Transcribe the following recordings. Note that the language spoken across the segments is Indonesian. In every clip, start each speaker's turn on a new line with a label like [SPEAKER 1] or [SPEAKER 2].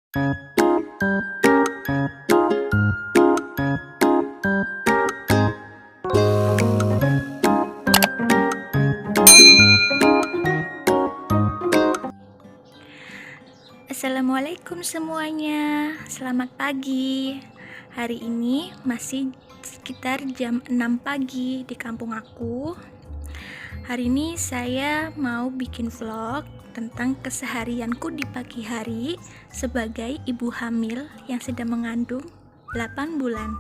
[SPEAKER 1] Assalamualaikum semuanya, selamat pagi. Hari ini masih sekitar jam 6 pagi di kampung aku. Hari ini saya mau bikin vlog tentang keseharianku di pagi hari sebagai ibu hamil yang sedang mengandung 8 bulan.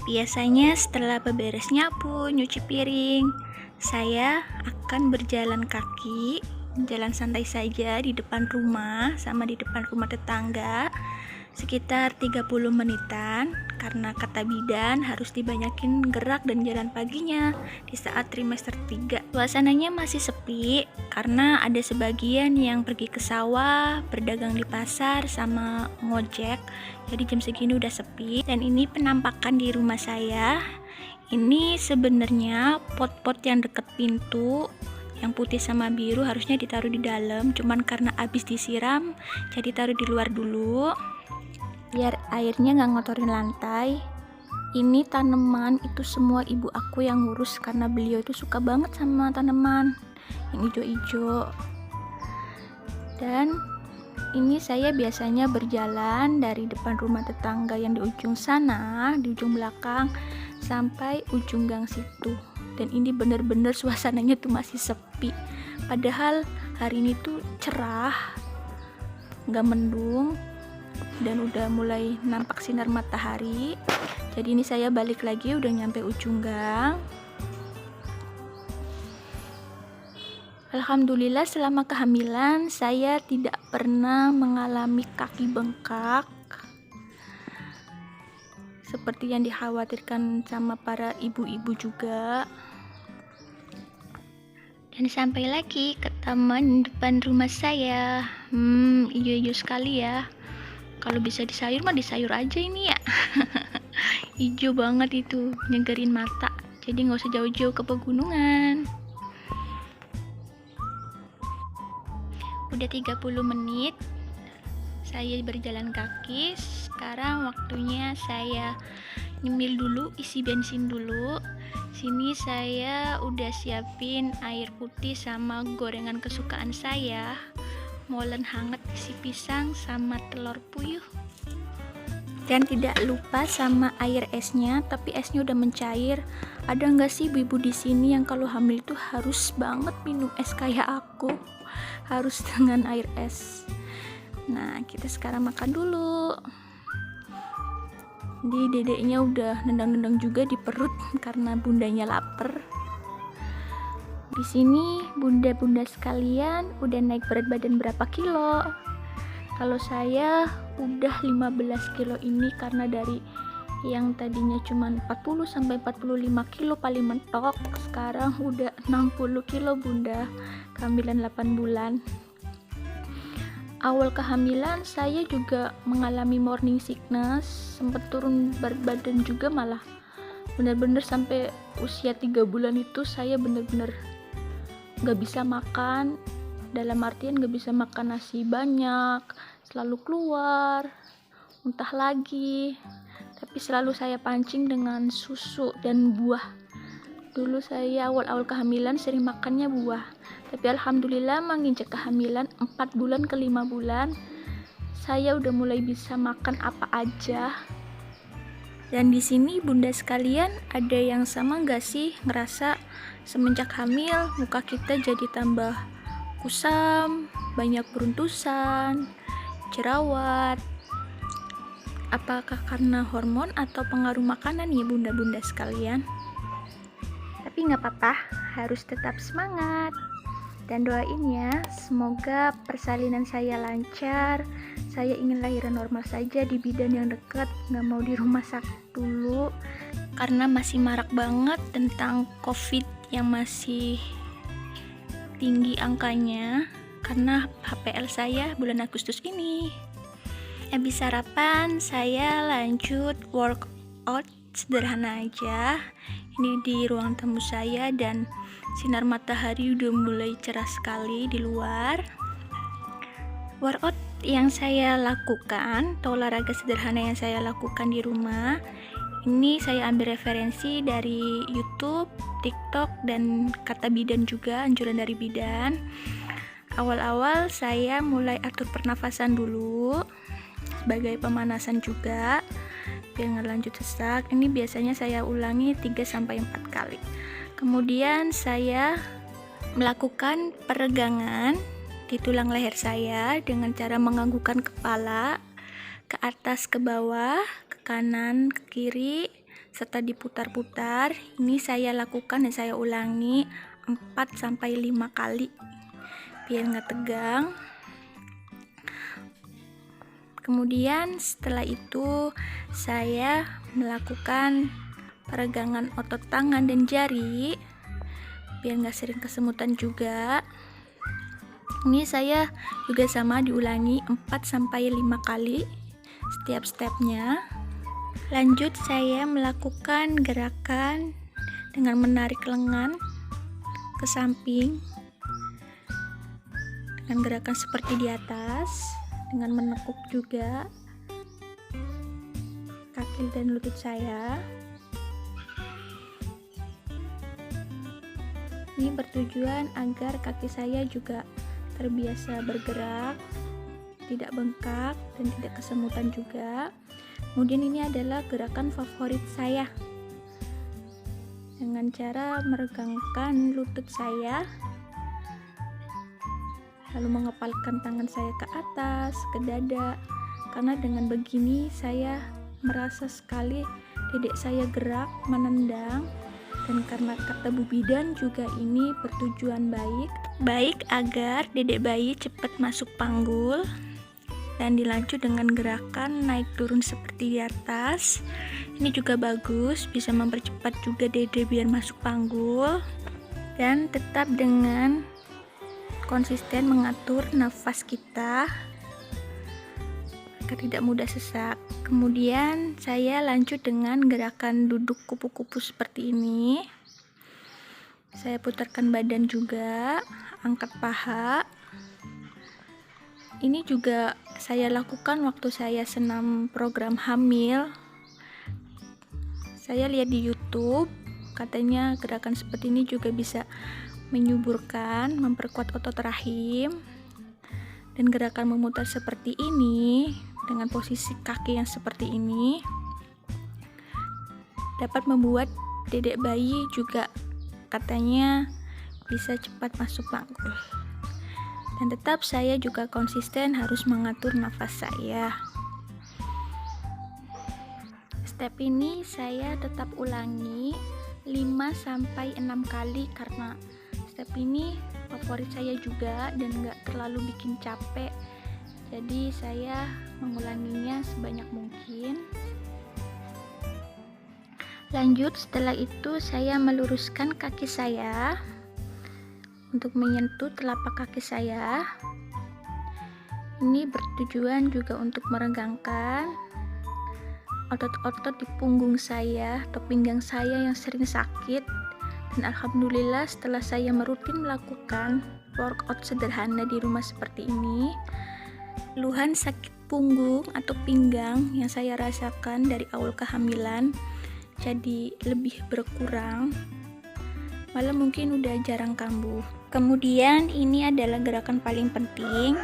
[SPEAKER 1] Biasanya setelah beberes nyapu, nyuci piring, saya akan berjalan kaki, jalan santai saja di depan rumah sama di depan rumah tetangga sekitar 30 menitan, karena kata bidan harus dibanyakin gerak dan jalan paginya di saat trimester 3. Suasananya masih sepi karena ada sebagian yang pergi ke sawah, berdagang di pasar, sama ngojek. Jadi jam segini udah sepi. Dan ini penampakan di rumah saya. Ini sebenarnya pot-pot yang deket pintu, yang putih sama biru harusnya ditaruh di dalam, cuman karena habis disiram jadi taruh di luar dulu biar airnya nggak ngotorin lantai. Ini tanaman itu semua ibu aku yang ngurus karena beliau itu suka banget sama tanaman yang hijau-hijau. Dan ini saya biasanya berjalan dari depan rumah tetangga yang di ujung sana, di ujung belakang, sampai ujung gang situ. Dan ini bener-bener suasananya tuh masih sepi, padahal hari ini tuh cerah, nggak mendung, dan udah mulai nampak sinar matahari. Jadi ini saya balik lagi, udah nyampe ujung gang. Alhamdulillah selama kehamilan saya tidak pernah mengalami kaki bengkak seperti yang dikhawatirkan sama para ibu-ibu juga. Dan sampai lagi ke taman depan rumah saya. Hijau-hijau sekali ya. Kalau bisa disayur mah disayur aja ini ya. Hijau banget itu, nyegerin mata. Jadi nggak usah jauh-jauh ke pegunungan. Udah 30 menit saya berjalan kaki. Sekarang waktunya saya nyemil dulu, isi bensin dulu. Sini saya udah siapin air putih sama gorengan kesukaan saya, molen hangat isi pisang sama telur puyuh. Dan tidak lupa sama air esnya, tapi esnya udah mencair. Ada nggak sih ibu-ibu di sini yang kalau hamil itu harus banget minum es kayak aku? Harus dengan air es. Nah, kita sekarang makan dulu. Di dedeknya udah nendang-nendang juga di perut karena bundanya lapar. Di sini bunda-bunda sekalian udah naik berat badan berapa kilo? Kalau saya udah 15 kilo ini, karena dari yang tadinya cuma 40 sampai 45 kilo paling mentok, sekarang udah 60 kilo bunda, kehamilan 8 bulan. Awal kehamilan saya juga mengalami morning sickness, sempat turun berat badan juga, malah bener-bener sampai usia 3 bulan itu saya bener-bener gak bisa makan, dalam artian gak bisa makan nasi banyak, selalu keluar, muntah lagi, tapi selalu saya pancing dengan susu dan buah. Dulu saya awal-awal kehamilan sering makannya buah, tapi alhamdulillah menginjak kehamilan 4 bulan ke 5 bulan saya udah mulai bisa makan apa aja. Dan di sini bunda sekalian, ada yang sama gak sih ngerasa semenjak hamil muka kita jadi tambah kusam, banyak beruntusan, jerawat? Apakah karena hormon atau pengaruh makanan ya bunda-bunda sekalian? Tapi gak apa-apa, harus tetap semangat. Dan doain ya, semoga persalinan saya lancar. Saya ingin lahiran normal saja di bidan yang dekat, gak mau di rumah sakit dulu, karena masih marak banget tentang COVID yang masih tinggi angkanya, karena HPL saya bulan Agustus ini. Habis sarapan saya lanjut workout sederhana aja. Ini di ruang tamu saya dan sinar matahari udah mulai cerah sekali di luar. Workout yang saya lakukan atau olahraga sederhana yang saya lakukan di rumah ini saya ambil referensi dari YouTube, TikTok, dan kata bidan juga, anjuran dari bidan. Awal-awal saya mulai atur pernafasan dulu sebagai pemanasan juga biar nggak lanjut sesak. Ini biasanya saya ulangi 3-4 kali. Kemudian saya melakukan peregangan di tulang leher saya dengan cara menganggukkan kepala ke atas, ke bawah, ke kanan, ke kiri, serta diputar-putar. Ini saya lakukan dan saya ulangi 4-5 kali biar nggak tegang. Kemudian setelah itu saya melakukan peregangan otot tangan dan jari biar nggak sering kesemutan juga. Ini saya juga sama diulangi 4-5 kali setiap stepnya. Lanjut saya melakukan gerakan dengan menarik lengan ke samping dengan gerakan seperti di atas, dengan menekuk juga kaki dan lutut saya. Ini bertujuan agar kaki saya juga terbiasa bergerak, tidak bengkak dan tidak kesemutan juga. Kemudian ini adalah gerakan favorit saya dengan cara meregangkan lutut saya, lalu mengepalkan tangan saya ke atas, ke dada, karena dengan begini saya merasa sekali dedek saya gerak, menendang. Dan karena kata Bu Bidan juga ini bertujuan baik agar dedek bayi cepat masuk panggul. Dan dilanjut dengan gerakan naik turun seperti di atas. Ini juga bagus, bisa mempercepat juga dedek biar masuk panggul. Dan tetap dengan konsisten mengatur nafas kita agar tidak mudah sesak. Kemudian saya lanjut dengan gerakan duduk kupu-kupu seperti ini. Saya putarkan badan juga, angkat paha. Ini juga saya lakukan waktu saya senam program hamil. Saya lihat di YouTube, katanya gerakan seperti ini juga bisa menyuburkan, memperkuat otot rahim. Dan gerakan memutar seperti ini dengan posisi kaki yang seperti ini dapat membuat dedek bayi juga katanya bisa cepat masuk panggul. Dan tetap saya juga konsisten harus mengatur nafas saya. Step ini saya tetap ulangi 5-6 kali karena step ini favorit saya juga dan gak terlalu bikin capek, jadi saya mengulanginya sebanyak mungkin. Lanjut, setelah itu saya meluruskan kaki saya untuk menyentuh telapak kaki saya. Ini bertujuan juga untuk meregangkan otot-otot di punggung saya atau pinggang saya yang sering sakit. Dan alhamdulillah setelah saya merutin melakukan workout sederhana di rumah seperti ini, keluhan sakit punggung atau pinggang yang saya rasakan dari awal kehamilan jadi lebih berkurang, malah mungkin udah jarang kambuh. Kemudian ini adalah gerakan paling penting,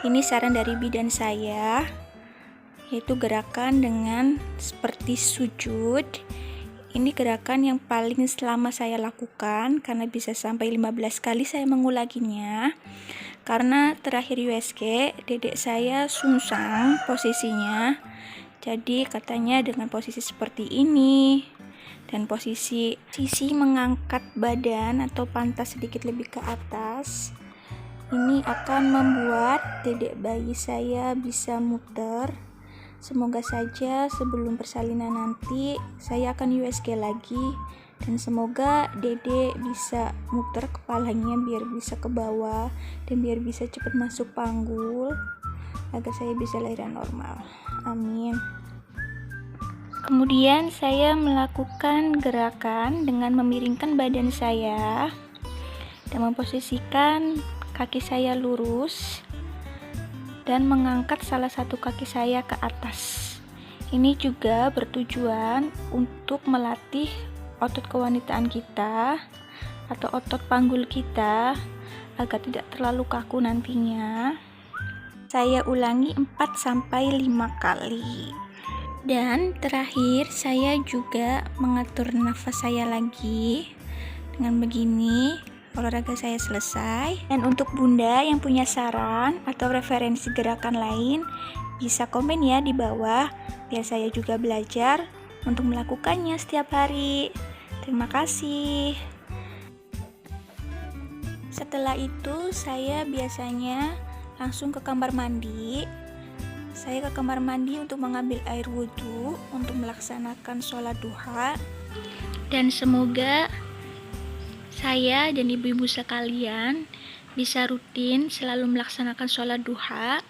[SPEAKER 1] ini saran dari bidan saya, yaitu gerakan dengan seperti sujud. Ini gerakan yang paling selama saya lakukan karena bisa sampai 15 kali saya mengulanginya. Karena terakhir USG, dedek saya sungsang posisinya. Jadi katanya dengan posisi seperti ini dan posisi mengangkat badan atau pantas sedikit lebih ke atas, ini akan membuat dedek bayi saya bisa muter. Semoga saja sebelum persalinan nanti saya akan USG lagi dan semoga dede bisa muter kepalanya biar bisa ke bawah dan biar bisa cepat masuk panggul agar saya bisa lahiran normal. Amin. Kemudian saya melakukan gerakan dengan memiringkan badan saya dan memposisikan kaki saya lurus dan mengangkat salah satu kaki saya ke atas. Ini juga bertujuan untuk melatih otot kewanitaan kita atau otot panggul kita agar tidak terlalu kaku nantinya. Saya ulangi 4-5 kali. Dan terakhir saya juga mengatur nafas saya lagi. Dengan begini olahraga saya selesai. Dan untuk bunda yang punya saran atau referensi gerakan lain, bisa komen ya di bawah biar saya juga belajar untuk melakukannya setiap hari. Terima kasih. Setelah itu saya biasanya langsung ke kamar mandi. Saya ke kamar mandi untuk mengambil air wudhu untuk melaksanakan sholat duha. Dan semoga saya dan ibu-ibu sekalian bisa rutin selalu melaksanakan sholat duha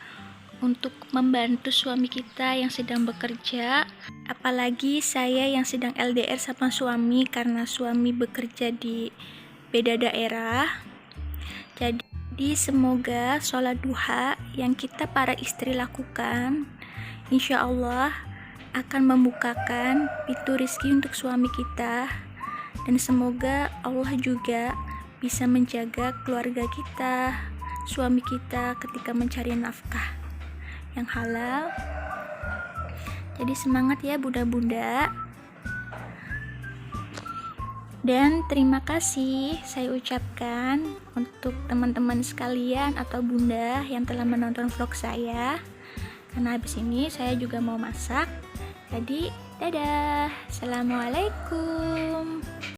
[SPEAKER 1] untuk membantu suami kita yang sedang bekerja. Apalagi saya yang sedang LDR sama suami karena suami bekerja di beda daerah. Jadi semoga sholat duha yang kita para istri lakukan insya Allah akan membukakan pintu rezeki untuk suami kita. Dan semoga Allah juga bisa menjaga keluarga kita, suami kita ketika mencari nafkah yang halal. Jadi semangat ya bunda-bunda. Dan terima kasih saya ucapkan untuk teman-teman sekalian atau bunda yang telah menonton vlog saya. Karena habis ini saya juga mau masak. Jadi dadah. Assalamualaikum.